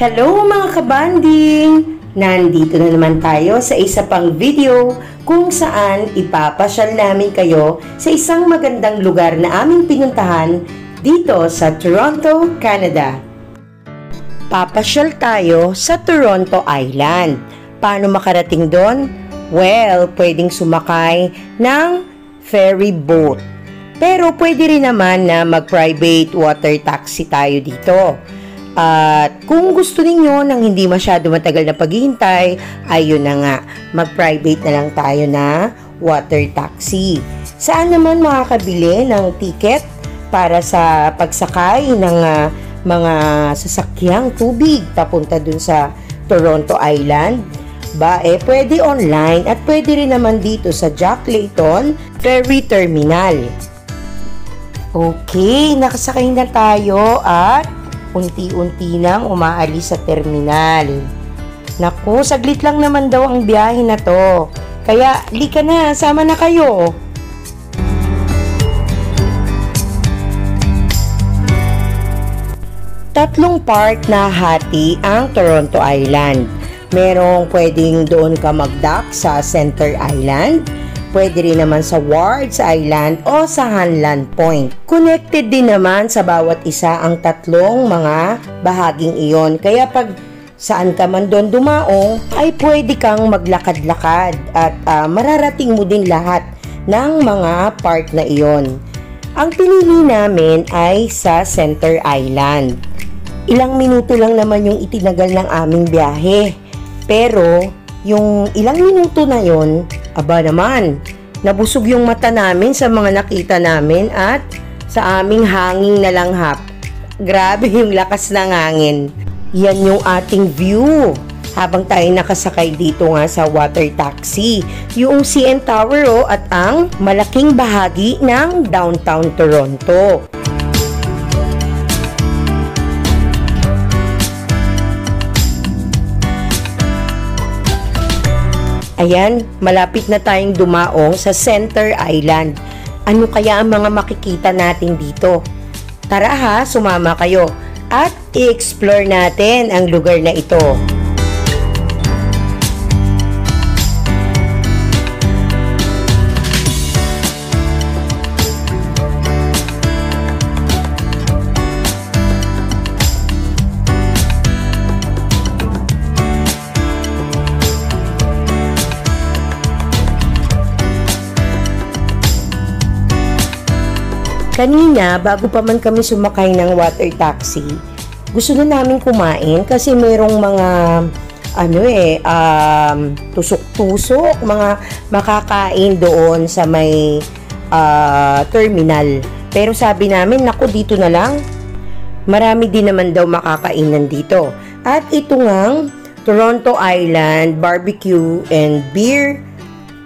Hello mga kabanding! Nandito na naman tayo sa isa pang video kung saan ipapasyal namin kayo sa isang magandang lugar na aming pinuntahan dito sa Toronto, Canada. Papasyal tayo sa Toronto Island. Paano makarating doon? Well, pwedeng sumakay ng ferry boat. Pero pwede rin naman na mag-private water taxi tayo dito. At kung gusto ninyo ng hindi masyado matagal na paghihintay, ayun na nga, mag-private na lang tayo na water taxi. Saan naman makakabili ng ticket para sa pagsakay ng mga sasakyang tubig papunta dun sa Toronto Island? Pwede online at pwede rin naman dito sa Jack Layton Ferry Terminal. Okay, nakasakay na tayo at unti-unti nang umaalis sa terminal. Naku, saglit lang naman daw ang biyahe na to. Kaya, lika na, sama na kayo. Tatlong part na hati ang Toronto Island. Merong pwedeng doon ka mag-dock sa Center Island, pwede rin naman sa Wards Island o sa Hanlan Point. Connected din naman sa bawat isa ang tatlong mga bahaging iyon. Kaya pag saan ka man doon dumaong, ay pwede kang maglakad-lakad at mararating mo din lahat ng mga part na iyon. Ang pinili namin ay sa Center Island. Ilang minuto lang naman yung itinagal ng aming biyahe. Pero yung ilang minuto na yon, aba naman, nabusog yung mata namin sa mga nakita namin at sa aming hangin na langhap. Grabe yung lakas ng hangin. Yan yung ating view habang tayo nakasakay dito nga sa water taxi. Yung CN Tower at ang malaking bahagi ng downtown Toronto. Ayan, malapit na tayong dumaong sa Center Island. Ano kaya ang mga makikita natin dito? Tara ha, sumama kayo at i-explore natin ang lugar na ito. Kanina, bago pa man kami sumakay ng water taxi, gusto na namin kumain kasi merong mga tusok-tusok, mga makakain doon sa may terminal. Pero sabi namin, naku, dito na lang. Marami din naman daw makakainan dito. At ito ngang Toronto Island Barbecue and Beer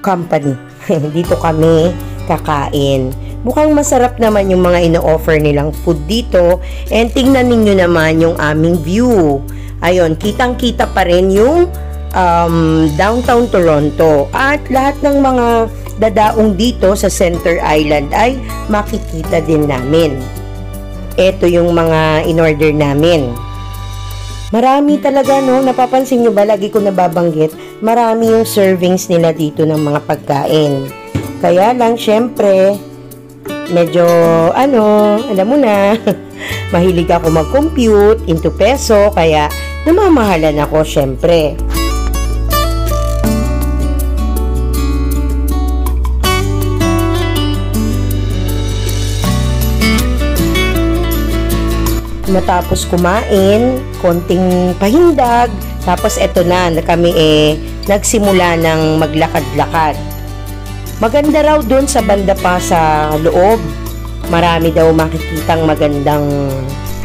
Company. Dito kami kakain. Mukhang masarap naman yung mga ino-offer nilang food dito. And tingnan ninyo naman yung aming view. Ayun, kitang-kita pa rin yung downtown Toronto. At lahat ng mga dadaong dito sa Center Island ay makikita din namin. Ito yung mga in-order namin. Marami talaga, no? Napapansin nyo ba? Lagi ko nababanggit. Marami yung servings nila dito ng mga pagkain. Kaya lang, syempre, medyo, alam mo na, mahilig ako mag-compute into peso, kaya namamahalan ako, syempre. Matapos kumain, konting pahindag, tapos eto na kami nagsimula ng maglakad-lakad. Maganda raw doon sa banda pa sa loob. Marami daw makikitang magandang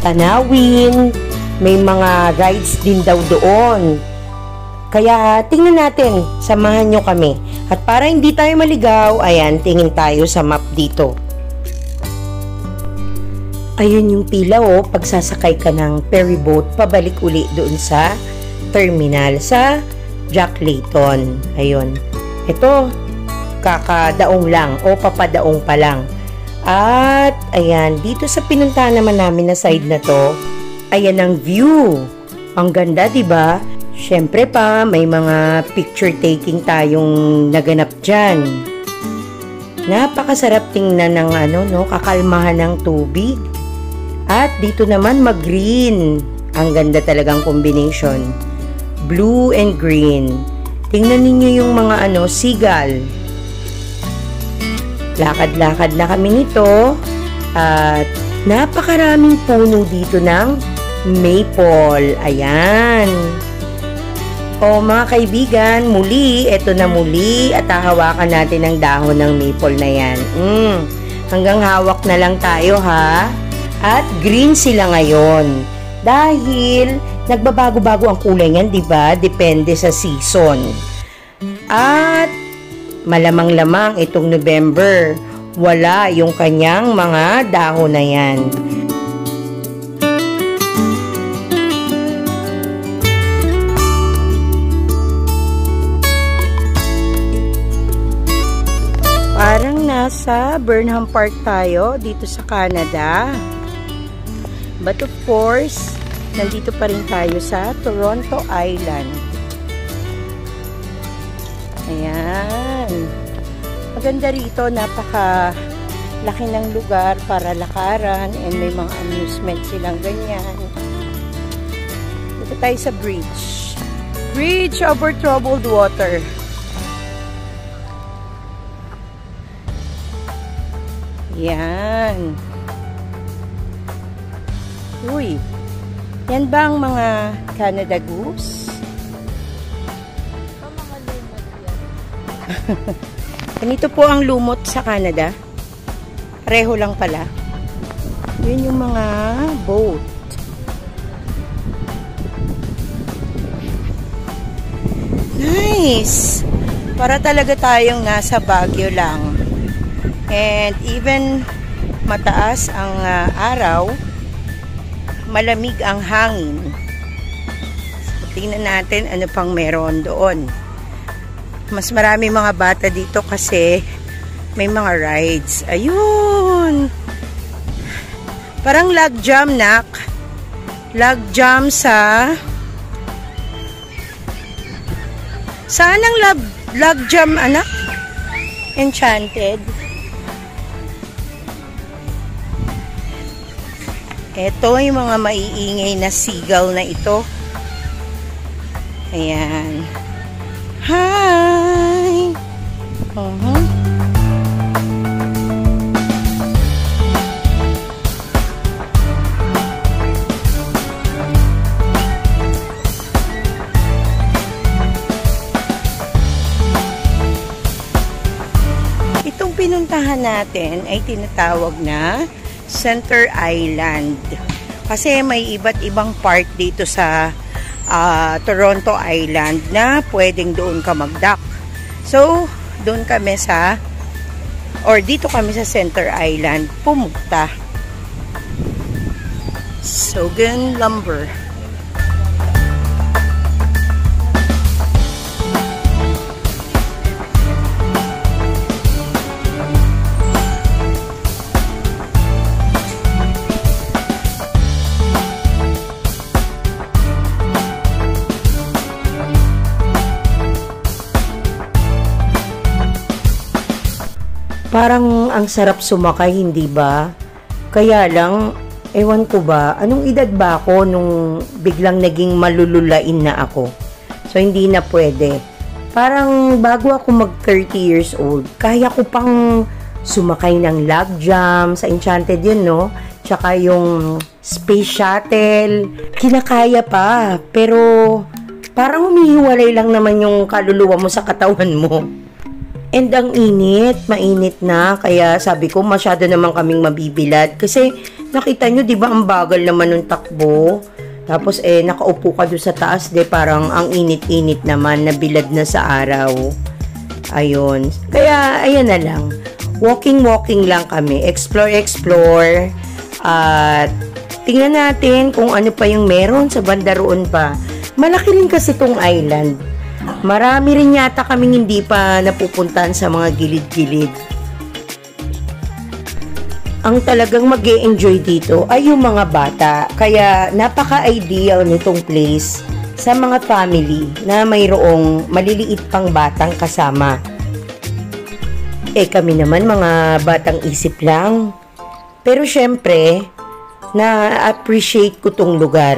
tanawin. May mga rides din daw doon. Kaya tingnan natin, samahan nyo kami. At para hindi tayo maligaw, ayan, tingin tayo sa map dito. Ayun yung pila pagsasakay ka ng ferry boat, pabalik uli doon sa terminal, sa Jack Layton. Ayun. Ito, kakadaong lang o papadaong pa lang. At ayan, dito sa pinuntahan naman namin na side na to, ayan ang view. Ang ganda, 'di ba? Syempre pa, may mga picture taking tayong naganap diyan. Napakasarap tingnan ng kakalmahan ng tubig. At dito naman mag-green. Ang ganda talagang combination. Blue and green. Tingnan ninyo yung mga seagull. Lakad-lakad na kami nito. At napakaraming puno dito ng maple. Ayan. O mga kaibigan, muli, eto na muli at hahawakan natin ang dahon ng maple na yan. Hanggang hawak na lang tayo ha. At green sila ngayon. Dahil nagbabago-bago ang kulay niyan, 'di ba? Depende sa season. At malamang-lamang itong November, wala yung kanyang mga dahon na yan. Parang nasa Burnham Park tayo dito sa Canada. But of course, nandito pa rin tayo sa Toronto Island. Ayan. Maganda rito, napaka laki ng lugar para lakaran and may mga amusement silang ganyan. Dito tayo sa bridge. Bridge over troubled water. Yan. Uy. Yan ba ang mga Canada Goose? Mga lumot yan. Ganito po ang lumot sa Canada. Pareho lang pala. Yun yung mga boat. Nice! Para talaga tayong nasa Baguio lang. And even mataas ang araw, malamig ang hangin. So, tingnan natin ano pang meron doon. Mas marami mga bata dito kasi may mga rides. Ayun! Parang log jam, nak. Log jam sa... Saan ang log jam, anak? Enchanted. Ito yung mga maiingay na seagull na ito. Ayan. Hi! Itong pinuntahan natin ay tinatawag na Center Island. Kasi may iba't ibang part dito sa Toronto Island na pwedeng doon ka mag-dock. So, doon kami dito kami sa Center Island pumunta. Sogan Lumber. Parang ang sarap sumakay, hindi ba? Kaya lang, ewan ko ba, anong edad ba ako nung biglang naging malululain na ako? So, hindi na pwede. Parang bago ako mag 30 years old, kaya ko pang sumakay ng log jam, sa Enchanted yun, no? Tsaka yung space shuttle, kinakaya pa. Pero, parang humihiwalay lang naman yung kaluluwa mo sa katawan mo. And ang init, mainit na, kaya sabi ko masyado naman kaming mabibilad. Kasi nakita nyo, di ba ang bagal naman ng takbo? Tapos nakaupo ka doon sa taas, parang ang init-init naman, nabilad na sa araw. Ayun. Kaya, ayan na lang. Walking lang kami. Explore. At tingnan natin kung ano pa yung meron sa banda roon pa. Malaki rin kasi tong island. Marami rin yata kaming hindi pa napupuntahan sa mga gilid-gilid. ang talagang mag-e-enjoy dito ay yung mga bata. Kaya napaka-ideal nitong place sa mga family na mayroong maliliit pang batang kasama. Kami naman mga batang isip lang. Pero syempre, na-appreciate ko tong lugar.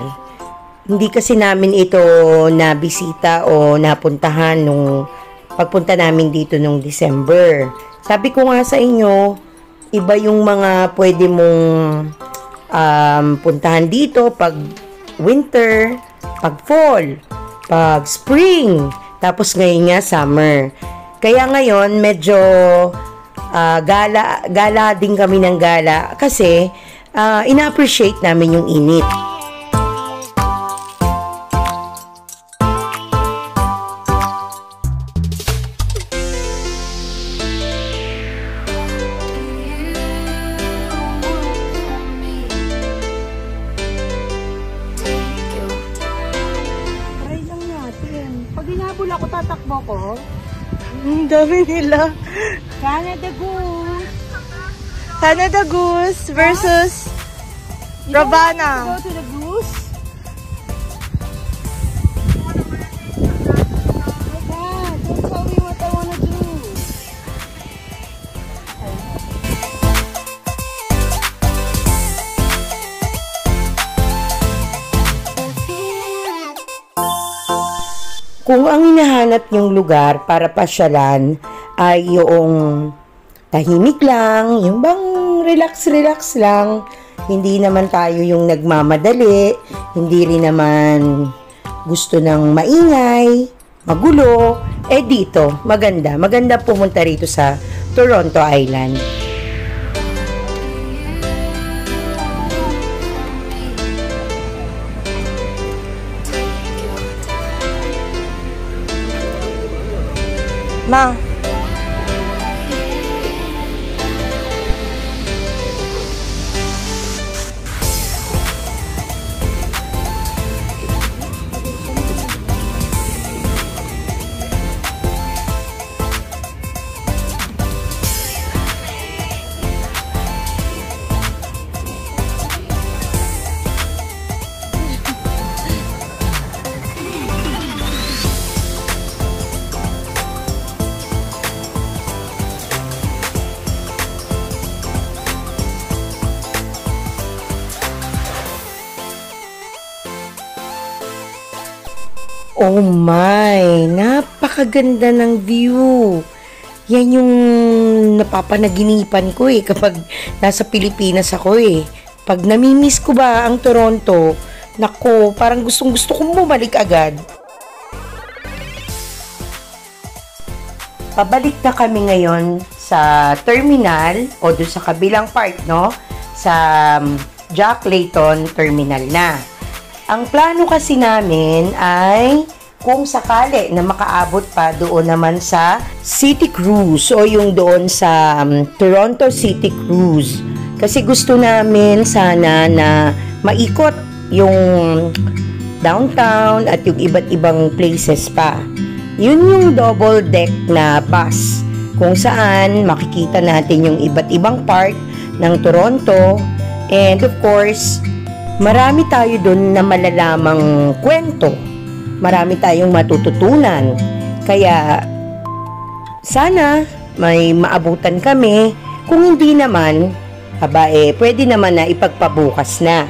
Hindi kasi namin ito nabisita o napuntahan nung pagpunta namin dito nung December. Sabi ko nga sa inyo, iba yung mga pwede mong puntahan dito pag winter, pag fall, pag spring, tapos ngayon nga summer. Kaya ngayon medyo gala din kami ng gala kasi ina-appreciate namin yung init. Pag hinabol ako, tatakbo ko. Ang dami nila. Canada Goose. Canada Goose versus Ravana. Go to the Goose. Oh my God, don't tell me what I wanna do. Kung ang hinahanap yung lugar para pasyalan ay yung tahimik lang, yung bang relax lang, hindi naman tayo yung nagmamadali, hindi rin naman gusto ng maingay, magulo, dito, maganda pumunta rito sa Toronto Island. Ma. Oh my, napakaganda ng view. Yan yung napapanaginipan ko kapag nasa Pilipinas ako Pag namimiss ko ba ang Toronto, nako, parang gustong-gusto kong bumalik agad. Pabalik na kami ngayon sa terminal o doon sa kabilang part, no? Sa Jack Layton Terminal na. Ang plano kasi namin ay kung sakali na makaabot pa doon naman sa City Cruise o yung doon sa Toronto City Cruise. Kasi gusto namin sana na maikot yung downtown at yung iba't ibang places pa. Yun yung double deck na bus kung saan makikita natin yung iba't ibang part ng Toronto and of course marami tayo doon na malalamang kwento. Marami tayong matututunan. Kaya, sana may maabutan kami. Kung hindi naman, pwede naman na ipagpabukas na.